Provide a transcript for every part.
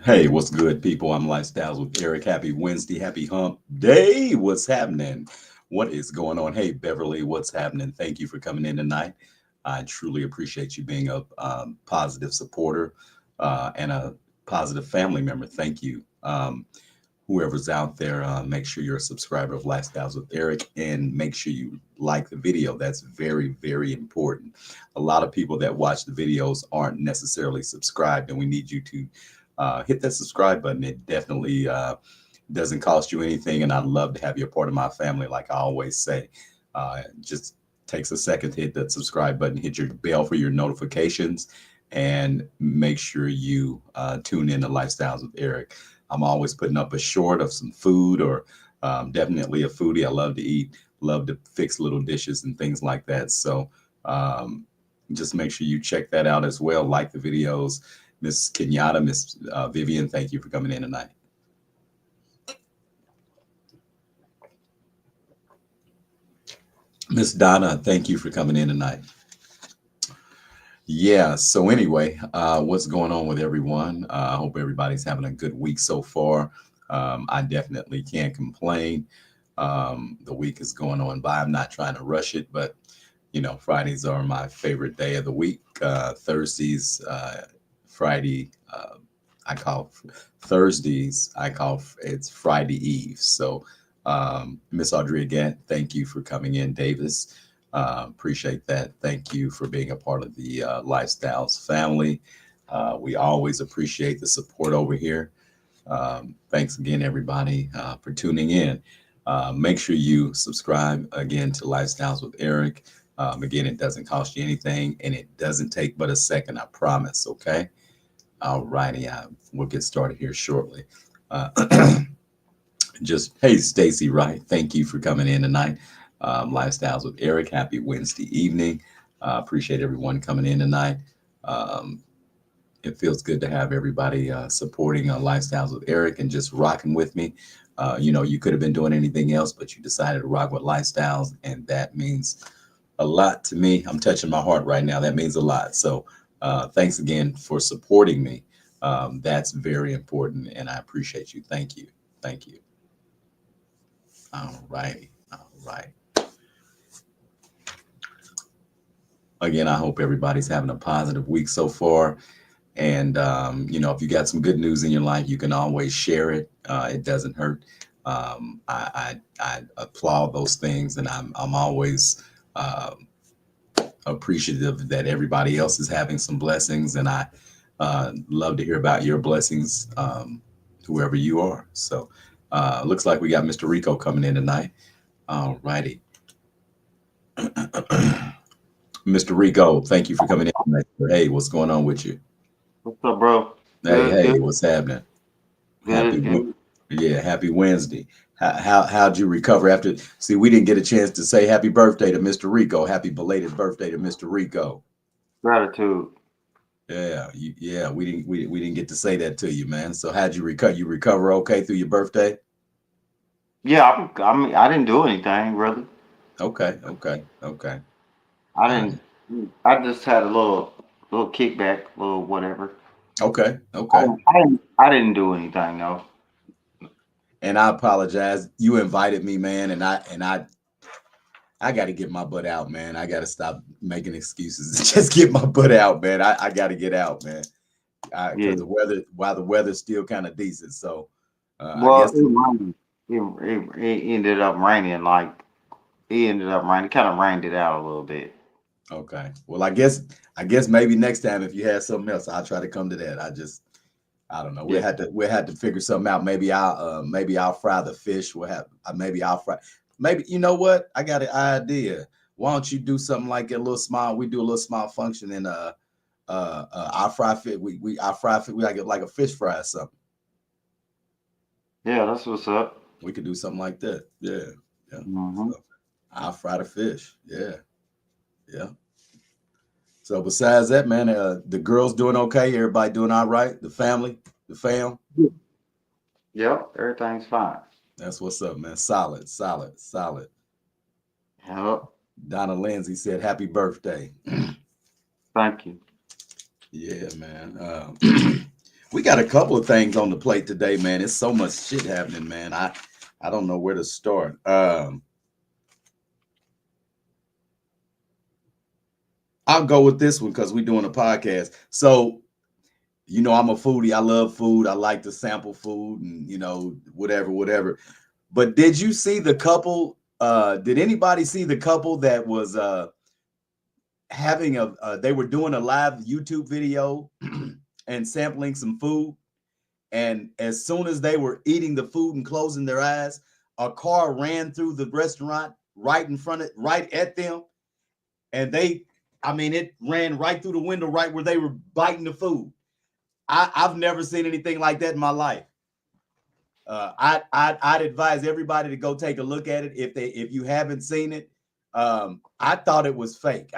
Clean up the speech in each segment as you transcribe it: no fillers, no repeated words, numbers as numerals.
Hey, what's good, people? I'm Lifestyles with Eric. Happy Wednesday. Happy Hump Day. What's happening? What is going on? Hey, Beverly, what's happening? Thank you for coming in tonight. I truly appreciate you being a positive supporter and a positive family member. Thank you. Whoever's out there, make sure you're a subscriber of Lifestyles with Eric and make sure you like the video. That's very, very important. A lot of people that watch the videos aren't necessarily subscribed, and we need you to hit that subscribe button. It definitely doesn't cost you anything, and I'd love to have you a part of my family, like I always say. Just takes a second to hit that subscribe button, hit your bell for your notifications, and make sure you tune in to Lifestyles with Eric. I'm always putting up a short of some food or definitely a foodie. I love to eat, love to fix little dishes and things like that. So um, just make sure you check that out as well. Like the videos. Miss Kenyatta, Miss Vivian, thank you for coming in tonight. Miss Donna, thank you for coming in tonight. Yeah, so anyway, what's going on with everyone? I hope everybody's having a good week so far. I definitely can't complain. The week is going on by. I'm not trying to rush it, but Fridays are my favorite day of the week. Thursdays, Friday, I call Thursdays, it's Friday Eve. So, Miss Audrey, again, thank you for coming in, Davis. Appreciate that. Thank you for being a part of the Lifestyles family. We always appreciate the support over here. Thanks again, everybody, for tuning in. Make sure you subscribe again to Lifestyles with Eric. Again, it doesn't cost you anything and it doesn't take but a second, I promise. Okay. All righty. We'll get started here shortly. Uh, just, hey, Stacy, right? Thank you for coming in tonight. Lifestyles with Eric. Happy Wednesday evening. Appreciate everyone coming in tonight. Um, it feels good to have everybody supporting Lifestyles with Eric and just rocking with me. You could have been doing anything else, but you decided to rock with Lifestyles, and that means a lot to me. I'm touching my heart right now. That means a lot. So thanks again for supporting me. That's very important, and I appreciate you. Thank you. Thank you. All righty. All right. Again, I hope everybody's having a positive week so far. And if you got some good news in your life, you can always share it. It doesn't hurt. I applaud those things, and I'm always uh, appreciative that everybody else is having some blessings, and I love to hear about your blessings, whoever you are. So, looks like we got Mr. Rico coming in tonight. All righty. Mr. Rico, thank you for coming in tonight. Hey, what's going on with you? What's up, bro? Hey, Good, hey, good, what's happening? Happy, good, good. yeah, happy Wednesday. How'd you recover after? See, we didn't get a chance to say happy birthday to Mr. Rico. Happy belated birthday to Mr. Rico. Gratitude. Yeah, yeah, we didn't get to say that to you, man. So how'd you recover? You recover okay through your birthday? Yeah, I didn't do anything really. Okay, okay, okay. I All didn't. right. I just had a little kickback, little whatever. Okay, I okay. didn't. I didn't, I didn't do anything though. And I apologize. You invited me, man, and I got to get my butt out, man. I got to stop making excuses. Just get my butt out, man. I got to get out, man. Yeah. Because while the weather's still kind of decent, so I Well, guess. it rained. It ended up raining. It ended up raining. It kind of rained it out a little bit. Okay. Well, I guess maybe next time if you have something else, I'll try to come to that. I don't know. Yeah. We'll have to figure something out. Maybe I'll fry the fish. We'll have maybe I'll fry. Maybe you know what? I got an idea. Why don't you do something like a little small? We do a little small function in our fry fish. We our fry fish. We like a fish fry or something. Yeah, that's what's up. We could do something like that. Yeah. Yeah. Hmm. So I'll fry the fish. Yeah. Yeah. So besides that, man, the girls doing okay. Everybody doing all right. The family, the fam. Yep, everything's fine. That's what's up, man. Solid, solid, solid. Yep. Donna Lindsay said, "Happy birthday." Thank you. Yeah, man. We got a couple of things on the plate today, man. It's so much shit happening, man. I don't know where to start. I'll go with this one because we're doing a podcast. So, I'm a foodie. I love food. I like to sample food and, whatever, whatever. But did you see the couple? Did anybody see the couple that was having they were doing a live YouTube video and sampling some food? And as soon as they were eating the food and closing their eyes, a car ran through the restaurant right at them. And it ran right through the window, right where they were biting the food. I've never seen anything like that in my life. I'd advise everybody to go take a look at it if you haven't seen it. I thought it was fake,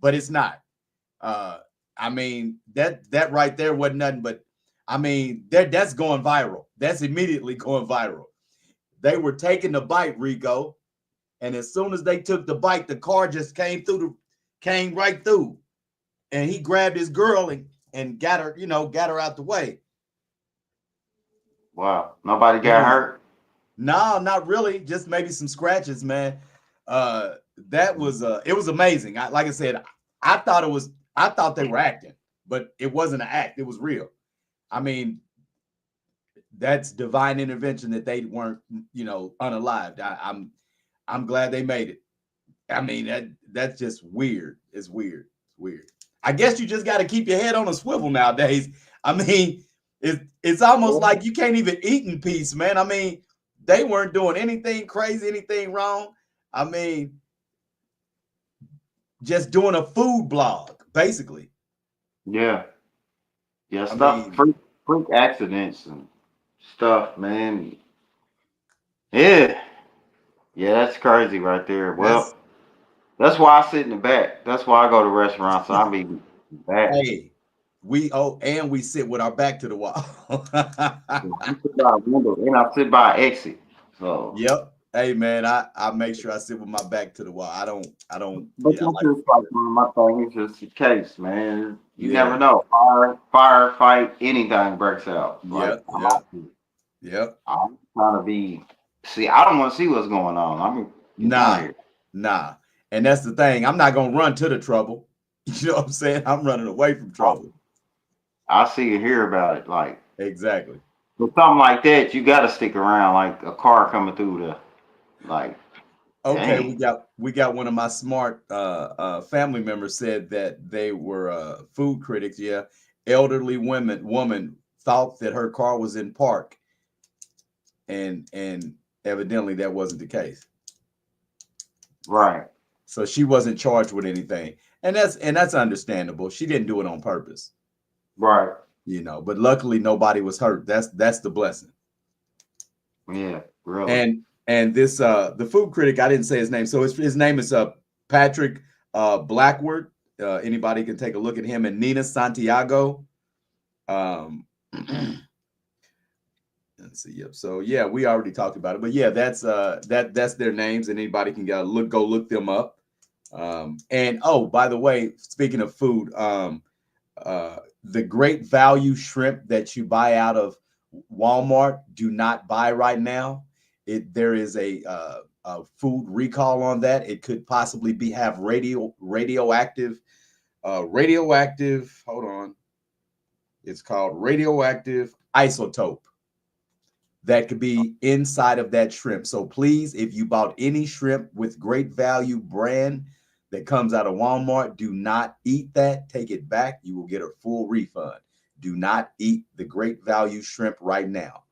but it's not. That right there wasn't nothing but. That's going viral. That's immediately going viral. They were taking the bite, Rico, and as soon as they took the bite, the car just came right through, and he grabbed his girl and got her out the way. Wow. Nobody got Man, hurt? no, not really. Just maybe some scratches, man. That was it was amazing. Like I said, I thought they were acting, but it wasn't an act. It was real. I mean, that's divine intervention that they weren't, unalived. I'm glad they made it. That's just weird. It's weird. It's weird. I guess you just got to keep your head on a swivel nowadays. It's almost like you can't even eat in peace, man. They weren't doing anything crazy, anything wrong. I mean, just doing a food blog, basically. Yeah. Yeah, I stuff, mean, freak accidents and stuff, man. Yeah. Yeah, that's crazy right there. that's Well, that's why I sit in the back. That's why I go to restaurants. So I be in the back. hey, and we sit with our back to the wall. Yeah, I sit by a window and I sit by an exit. So, Yep. Hey man, I make sure I sit with my back to the wall. I don't but yeah, I that's like just like one of my things. It's just a case, man. You never yeah. know. Fire, fight, anything breaks out. Like Yep, yep, yep. I'm trying to be. See, I don't want to see what's going on. I'm get out of Nah, here. nah. And that's the thing. I'm not gonna run to the trouble. You know what I'm saying? I'm running away from trouble. I see and hear about it. Like Exactly. with something like that, you got to stick around. Like a car coming through the like, Okay, we dang, got we got one of my smart family members said that they were food critics. Yeah, elderly woman thought that her car was in park, and evidently that wasn't the case. right, So she wasn't charged with anything, and that's understandable. She didn't do it on purpose, right, But luckily nobody was hurt. That's the blessing. yeah, really, And this the food critic, I didn't say his name, so his name is Patrick Blackwood. Anybody can take a look at him, and Nina Santiago. Um, let's see. Yep. So yeah, we already talked about it, but yeah, that's their names, and anybody can go look them up. And oh, by the way, speaking of food, the great value shrimp that you buy out of Walmart, do not buy right now. There is a food recall on that. It could possibly have radioactive. Hold on, it's called radioactive isotope that could be inside of that shrimp. So please, if you bought any shrimp with great value brand that comes out of Walmart, do not eat that. Take it back. You will get a full refund. Do not eat the great value shrimp right now.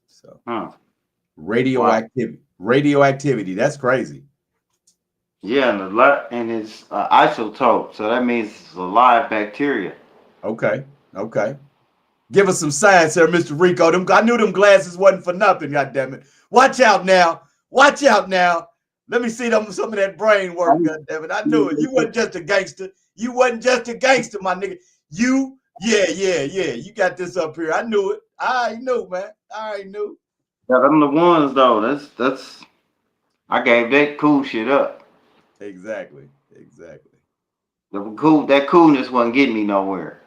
So huh? Wow, radioactivity. That's crazy. yeah, and it's isotope, so that means it's a live bacteria. Okay. Okay. Give us some science here, Mr. Rico. I knew them glasses wasn't for nothing, God damn it. Watch out now. Watch out now. Let me see some of that brain work, God damn it. I knew it. You wasn't just a gangster. You wasn't just a gangster, my nigga. Yeah. You got this up here. I knew it. I already knew, man. I already knew. Yeah, them the ones though. That's I gave that cool shit up. Exactly. The cool that coolness wasn't getting me nowhere.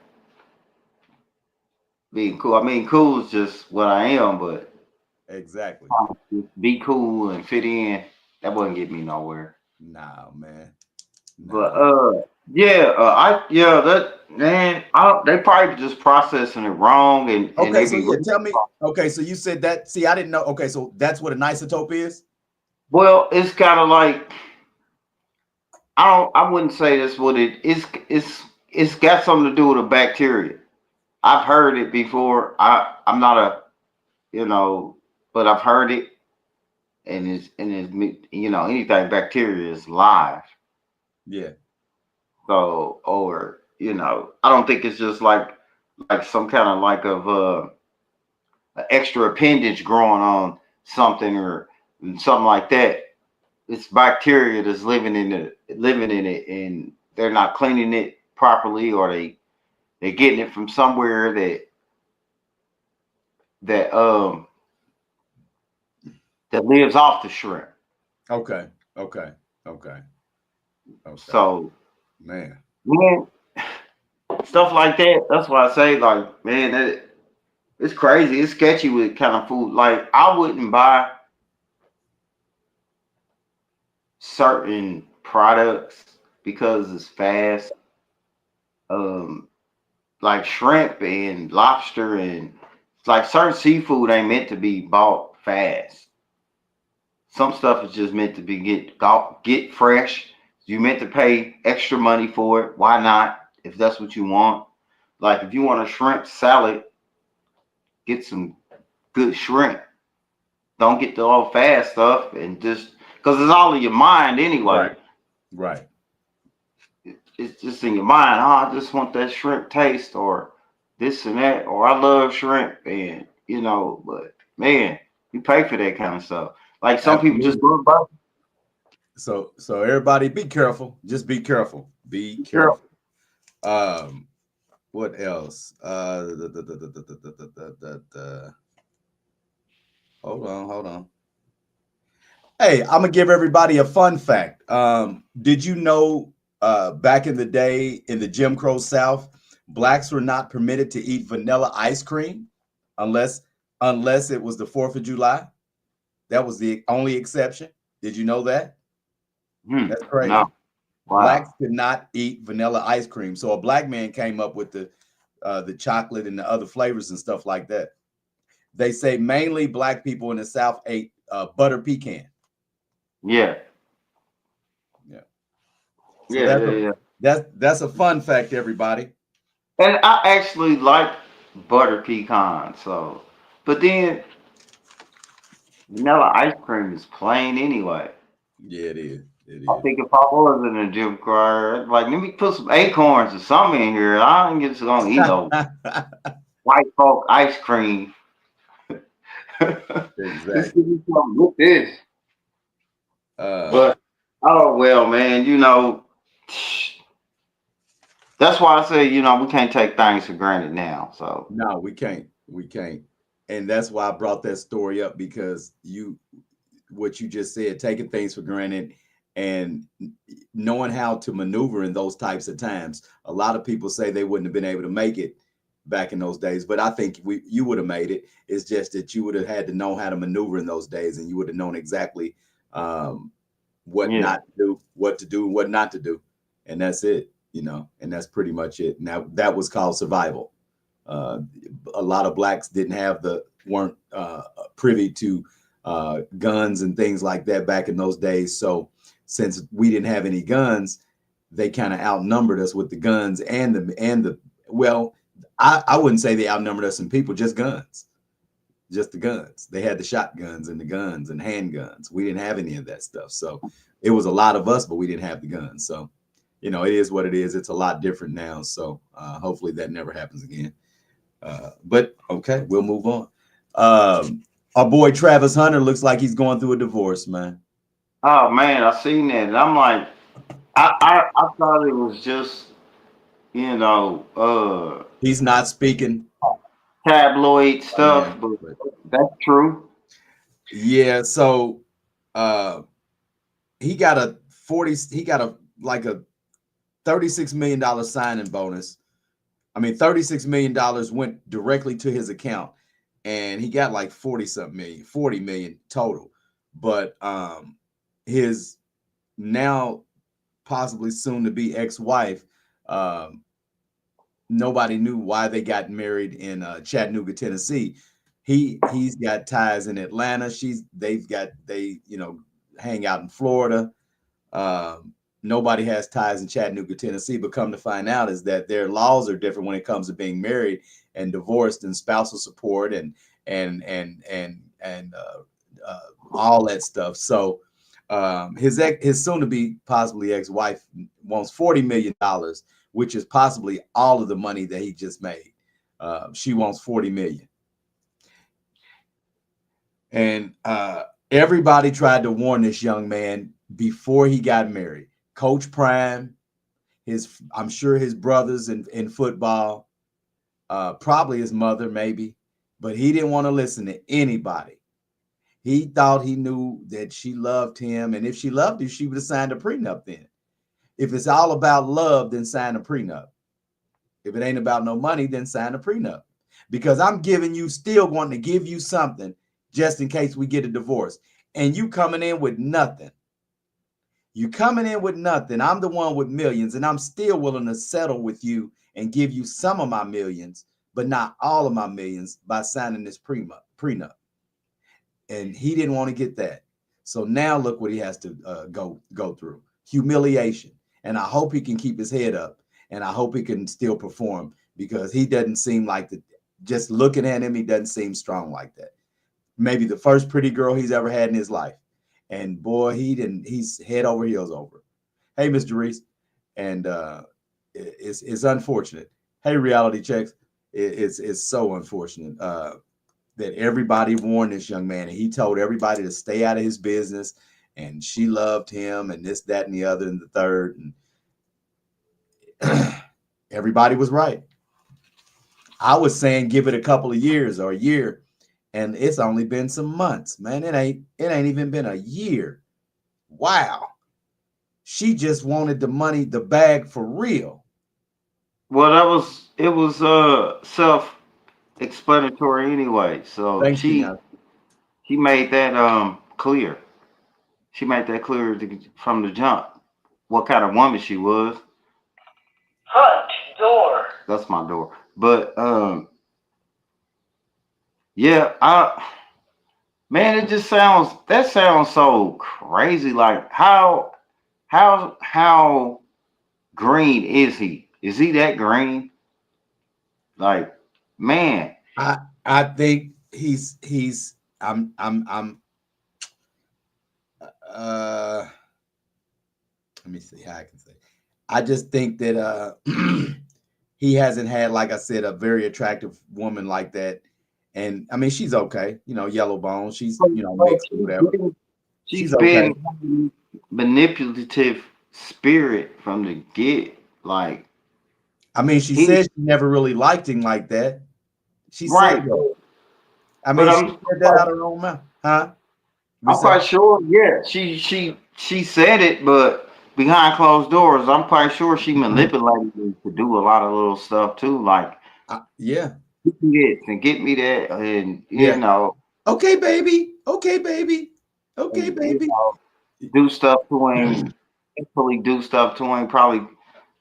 being cool. I mean, cool is just what I am, but Exactly. just be cool and fit in. That wouldn't get me nowhere. Nah, man. But Nah. yeah, that man, they probably just processing it wrong, and Okay, they so be yeah, tell me. Okay, so you said that. See, I didn't know. Okay, so that's what an isotope is. well. It's kind of like I wouldn't say that's what it is. It's got something to do with a bacteria. I've heard it before. I'm not a you know, but I've heard it, and it's anything bacteria is live. Yeah. So or I don't think it's just like some kind of like of an extra appendage growing on something or something like that. It's bacteria that's living in it, and they're not cleaning it properly, or they're getting it from somewhere that that lives off the shrimp. Okay. Okay. Okay. Okay. So Man. man, stuff like that. That's why I say like man, it's crazy. It's sketchy with kind of food. Like I wouldn't buy certain products because it's fast. Um, like shrimp and lobster and like certain seafood ain't meant to be bought fast. Some stuff is just meant to be get fresh. You meant to pay extra money for it. Why not? If that's what you want. Like if you want a shrimp salad, get some good shrimp. Don't get the all fast stuff and just because it's all in your mind anyway. Right. Right. It's just in your mind. Oh, I just want that shrimp taste or this and that, or I love shrimp, and but man, you pay for that kind of stuff. Like some people just Absolutely. love burgers. So everybody, be careful. Just be careful. Be Girl, careful. Um. What else? Hold on. Hold on. Hey, I'm gonna give everybody a fun fact. Did you know back in the day in the Jim Crow South, blacks were not permitted to eat vanilla ice cream unless unless it was the 4th of July? That was the only exception. Did you know that? That's no, crazy. Blacks wow, could not eat vanilla ice cream. So a black man came up with the chocolate and the other flavors and stuff like that. They say mainly black people in the South ate butter pecan. yeah, Yeah. So yeah, yeah, yeah. that's a fun fact, everybody. And I actually like butter pecan. So, but then vanilla ice cream is plain anyway. Yeah, it is. It I is. think if I was in a gym choir, like let me put some acorns or something in here. I ain't just gonna eat no white folk ice cream. Let's Exactly. give me something with this. Uh, But oh well, man. That's why I say we can't take things for granted now. So no, we can't. We can't. And that's why I brought that story up because what you just said, taking things for granted and knowing how to maneuver in those types of times. A lot of people say they wouldn't have been able to make it back in those days, but I think you would have made it. It's just that you would have had to know how to maneuver in those days, and you would have known exactly um, what yeah, not to do, what to do, what not to do, and that's it. And that's pretty much it. Now that was called survival. Uh, a lot of blacks didn't have the weren't privy to guns and things like that back in those days. So since we didn't have any guns, they kind of outnumbered us with the guns and the well, I wouldn't say they outnumbered us in people, just the guns. They had the shotguns and the guns and handguns. We didn't have any of that stuff. So it was a lot of us, but we didn't have the guns. So, it is what it is. It's a lot different now. So hopefully that never happens again. But okay, we'll move on. Our boy Travis Hunter looks like he's going through a divorce, man. oh man, I seen that, and I'm like, I thought it was just you know uh He's not speaking. tabloid Yeah, stuff, but but that's true. yeah. So uh, he got a 40. He got a like a $36 million signing bonus. I mean, $36 million went directly to his account, and he got like 40 something million, 40 million total. But his now possibly soon to be ex-wife, um, nobody knew why they got married in Chattanooga, Tennessee. He's got ties in Atlanta. They hang out in Florida. Um, Nobody has ties in Chattanooga, Tennessee. But come to find out is that their laws are different when it comes to being married and divorced and spousal support and all that stuff. So his soon to be possibly ex wife wants $40 million, which is possibly all of the money that he just made. She wants 40 million, and everybody tried to warn this young man before he got married. Coach Prime, I'm sure his brothers in football, probably his mother, maybe, but he didn't want to listen to anybody. He thought he knew that she loved him, and if she loved him, she would have signed a prenup then. If it's all about love, then sign a prenup. If it ain't about no money, then sign a prenup. Because I'm giving you, still wanting to give you something just in case we get a divorce. And you coming in with nothing. You coming in with nothing. I'm the one with millions, and I'm still willing to settle with you and give you some of my millions, but not all of my millions by signing this prenup. And he didn't want to get that. So now look what he has to go through. Humiliation. And I hope he can keep his head up, and I hope he can still perform, because he doesn't seem like just looking at him, he doesn't seem strong like that. Maybe the first pretty girl he's ever had in his life. And boy, he's head over heels over. Hey, Mr. Reese. And it's unfortunate. Hey, reality checks. It's so unfortunate that everybody warned this young man, and he told everybody to stay out of his business, and she loved him, and this, that, and the other, and the third. And everybody was right. I was saying give it a couple of years or a year, and it's only been some months, man. It ain't even been a year. Wow. She just wanted the money, the bag for real. Well, it was self-explanatory anyway. So Thank you. she Now, she made that clear. She made that clear from the jump what kind of woman she was. Hunt door. That's my door. But yeah, I man, it just sounds so crazy. Like how green is he? Is he that green? Like, man. I think he's I'm uh let me see how I can say. I just think that he hasn't had, like I said, a very attractive woman like that. And I mean, she's okay, yellow bone. She's, So mixed or whatever. she's She's okay. been manipulative spirit from the get. Like I mean, she he said she never really liked him like that. She said right, that. I but mean, she said that out of her own mouth. Huh? We I'm say, quite sure. Yeah, she said it, but behind closed doors, I'm quite sure she manipulated me to do a lot of little stuff too, like yeah, get me this and get me that, and yeah. Okay, baby. Okay, baby. Okay, and, baby. do stuff to him, actually do stuff to him. Probably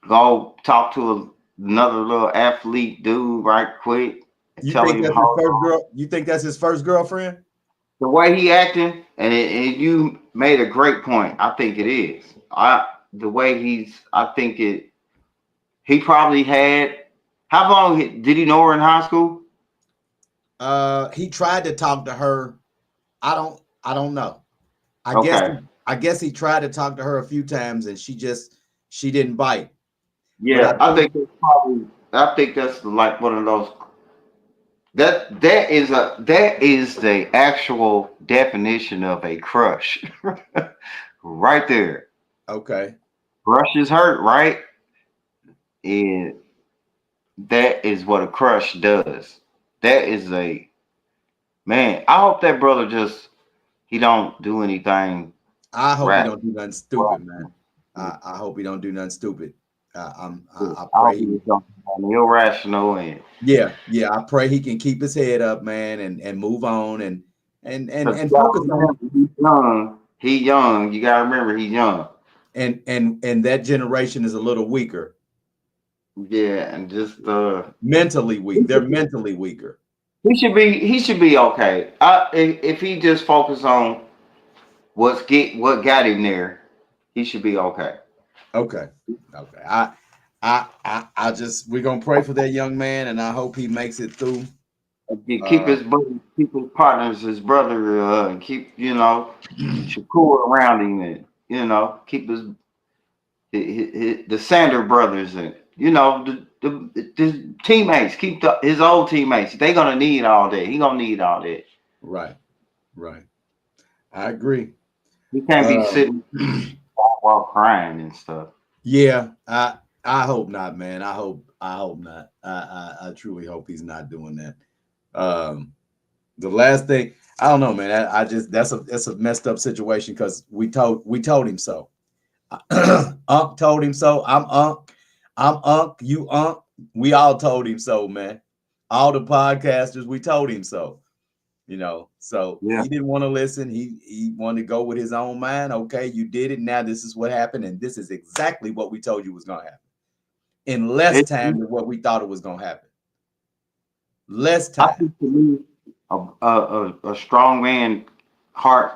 go talk to another little athlete dude right quick and You tell think him that's his how first girl? You think that's his first girlfriend? the way he acting, and you made a great point. I think it is. The way I think it. He probably had. How long did he know her in high school? He tried to talk to her. I don't know. I guess Okay. I guess he tried to talk to her a few times, and she didn't bite. But I Yeah, I think think it's probably. I think that's like one of those. That is the actual definition of a crush, right there. okay. Crush is hurt, right? And that is what a crush does. That is a man. I hope that brother just he don't do anything I hope he rap. don't do nothing stupid, man. I hope he don't do nothing stupid. I All pray. these don't be irrational and Yeah, yeah. I pray he can keep his head up, man, and move on because and you gotta focus on remember he's young. He young. You gotta remember he's young. and that generation is a little weaker, Yeah, and just mentally weak. They're mentally weaker. he should be okay. If he just focus on what got him there, he should be okay. Okay, okay. I just we're gonna pray for that young man, and I hope he makes it through. You keep Uh, his buddy, keep his partners, his brother, and keep Shakur around him, and keep the Sander brothers, and the teammates. Keep his old teammates. They gonna need all that. He gonna need all that. right, right. I agree. He can't be Um, sitting while crying and stuff. yeah, I hope not, man. I hope not. I truly hope he's not doing that. Um, the last thing I don't know, man. I just that's a messed up situation because we told him so. Unc told him so. I'm Unc. You Unc. We all told him so, man. All the podcasters, we told him so. So Yeah, he didn't want to listen. He wanted to go with his own mind. Okay, you did it. Now this is what happened, and this is exactly what we told you was gonna happen in less it, time than what we thought it was gonna happen. Less I time. think to me, a strong man heart.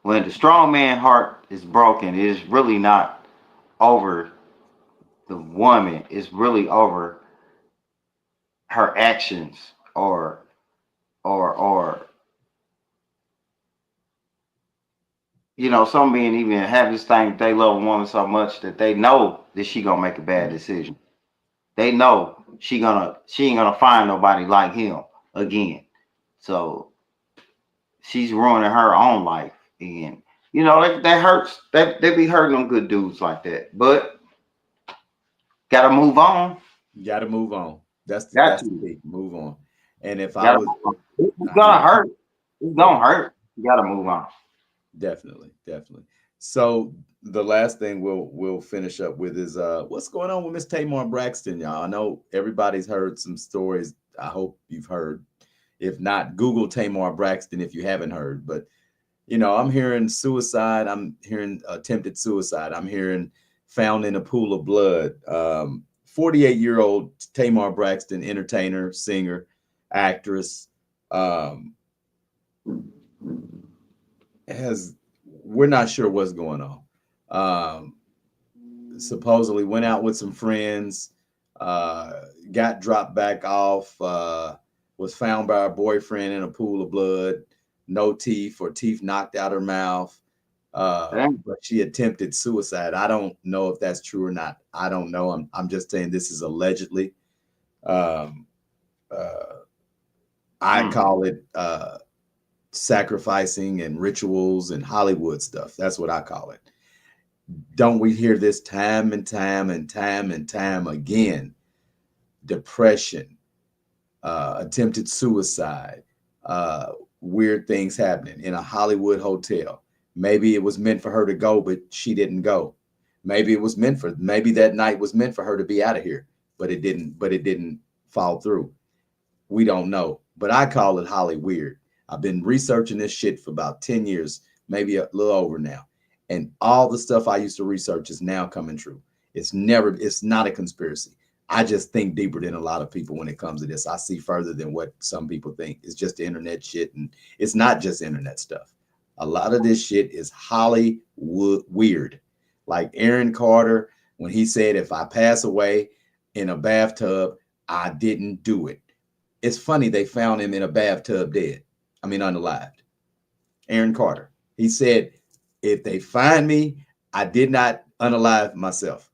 When the strong man heart is broken, it is really not over the woman. It's really over her actions or some men even have this thing, they love a woman so much that they know that she gonna make a bad decision. They know she ain't gonna find nobody like him again. So she's ruining her own life. And that hurts. That they be hurting them good dudes like that. But gotta move on. You got to move on. That's the Got that's the to. key. Move on. And if I Gotta was, move on. It's I gonna mean, hurt. It's yeah, gonna hurt. You gotta move on. definitely, definitely. So the last thing we'll finish up with is what's going on with Miss Tamar Braxton, y'all. I know everybody's heard some stories. I hope you've heard. If not, Google Tamar Braxton if you haven't heard. But I'm hearing suicide. I'm hearing attempted suicide. I'm hearing found in a pool of blood. 48-year-old Tamar Braxton, entertainer, singer, actress, um, has we're not sure what's going on. Um, Supposedly went out with some friends, got dropped back off, was found by her boyfriend in a pool of blood, no teeth or teeth knocked out her mouth. Dang. But she attempted suicide. I don't know if that's true or not. I don't know. I'm just saying this is allegedly. Um, uh, I Mm. call it sacrificing and rituals and Hollywood stuff. That's what I call it. Don't we hear this time and time and time and time again? Depression, attempted suicide, weird things happening in a Hollywood hotel. Maybe it was meant for her to go, but she didn't go. Maybe that night was meant for her to be out of here, but it didn't fall through. We don't know. But I call it Holly weird. I've been researching this shit for about 10 years, maybe a little over now. And all the stuff I used to research is now coming true. It's not a conspiracy. I just think deeper than a lot of people when it comes to this. I see further than what some people think. It's just the internet shit. And it's not just internet stuff. A lot of this shit is Hollywood weird. Like Aaron Carter, when he said, if I pass away in a bathtub, I didn't do it. It's funny they found him in a bathtub dead. I mean, unalived. Aaron Carter. He said, if they find me, I did not unalive myself.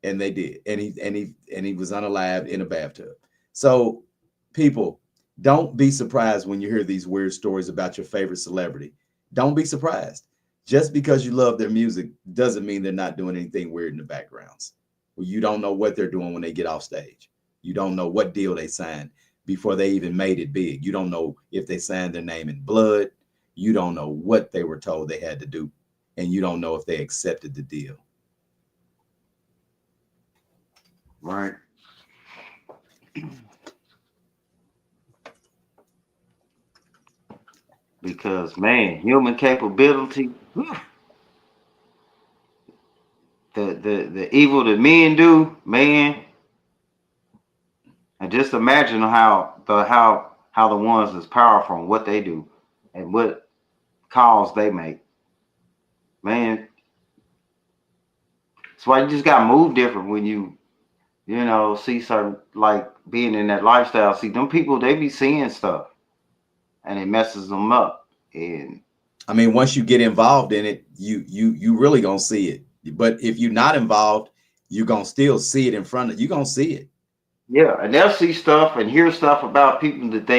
And they did. And he was unalived in a bathtub. So people, don't be surprised when you hear these weird stories about your favorite celebrity. Don't be surprised. Just because you love their music doesn't mean they're not doing anything weird in the backgrounds. Well, you don't know what they're doing when they get off stage. You don't know what deal they signed before they even made it big. You don't know if they signed their name in blood. You don't know what they were told they had to do. And you don't know if they accepted the deal. Right. Because man, human capability, whew, the evil that men do, man, and just imagine how the ones that's powerful and what they do and what calls they make. Man, that's why you just gotta move different when you see certain like being in that lifestyle. See them people they be seeing stuff and it messes them up. And I mean, once you get involved in it, you really gonna see it. But if you're not involved, you're gonna still see it in front of you. Gonna see it. yeah, and they'll see stuff and hear stuff about people that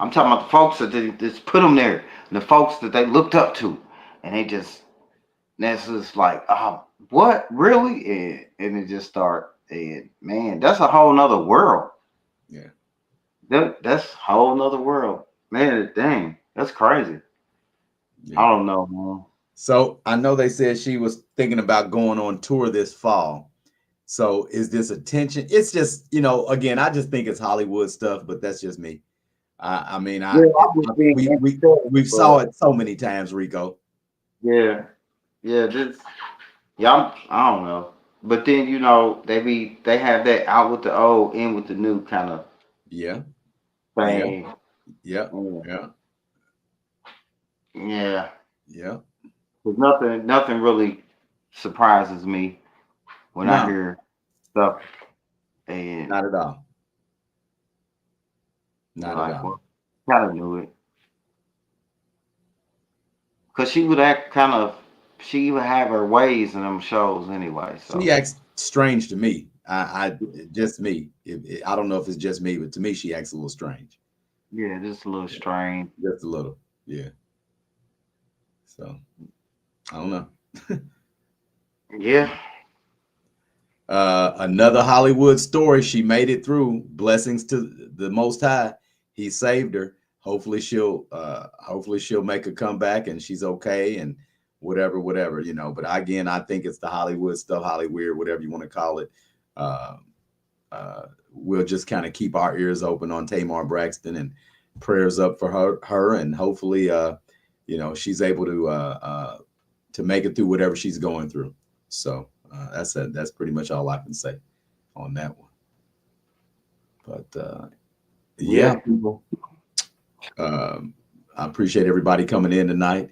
I'm talking about the folks that they just put them there, and the folks that they looked up to, and that's just like, oh, what really? And it just start, and man, that's a whole nother world. Yeah. That's a whole nother world, man. Dang, that's crazy. I Yeah. don't know, man. So I know they said she was thinking about going on tour this fall. So is this attention? It's just, again, I just think it's Hollywood stuff, but that's just me. I mean, Yeah, I'm just being empathetic, we've saw but it so many times, Rico. yeah, yeah, yeah, I don't know. But then they have that out with the old, in with the new kind of Yeah, yeah, thing. yeah, Mm, yeah, yeah, yeah. 'cause nothing really surprises me when I No, hear stuff, and not at all. you're Not at like, all. well, kind of knew it, cause she would act kind of, she would have her ways in them shows anyway. She So acts strange to me. I just me. I don't know if it's just me, but to me, she acts a little strange. yeah, just a little Yeah, strange. just a little. Yeah. So I don't know. Yeah, Another Hollywood story. She made it through. Blessings to the Most High. He saved her. Hopefully she'll make a comeback and she's okay and whatever. But again, I think it's the Hollywood stuff, Hollyweird, whatever you want to call it. Uh, we'll just kind of keep our ears open on Tamar Braxton and prayers up for her, and hopefully, she's able to make it through whatever she's going through. So that's pretty much all I can say on that one. But yeah, yeah, people. I appreciate everybody coming in tonight.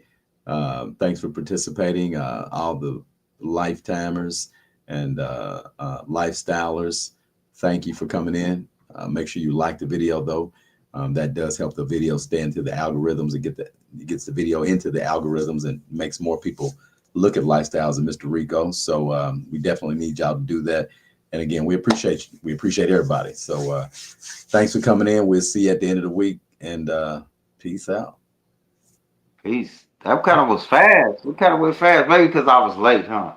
Thanks for participating. All the lifetimers and lifestylers. Thank you for coming in. Make sure you like the video though. That does help the video stay into the algorithms and it gets the video into the algorithms and makes more people look at lifestyles of Mr. Rico. So we definitely need y'all to do that. And again, we appreciate you. We appreciate everybody. So thanks for coming in. We'll see you at the end of the week and peace out. peace. That kind of was fast. It kind of went fast, maybe because I was late, huh?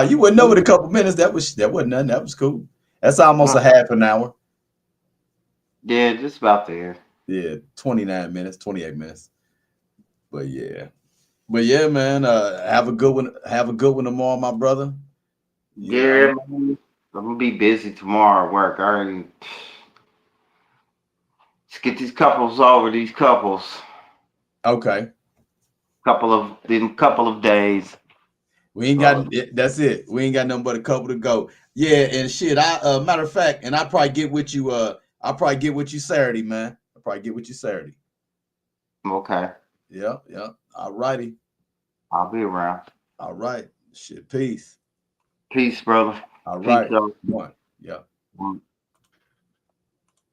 You wouldn't know in a couple minutes. That wasn't nothing. That was cool. That's almost Huh. a half an hour. Yeah, just about there. Yeah, 29 minutes, 28 minutes. But yeah. But yeah, man. Have a good one. Have a good one tomorrow, my brother. You Yeah, know. man. I'm gonna be busy tomorrow at work. I already let's get these couples over. These couples, Okay. couple of days. We ain't Uh, got that's it. We ain't got nothing but a couple to go. Yeah, and shit. I matter of fact, and I probably get with you. I'll probably get with you Saturday, man. I'll probably get with you Saturday. okay, Yeah, yeah. All righty. I'll be around. All right. Shit. Peace. Peace, brother. All Peace, right. y'all. One. Yeah.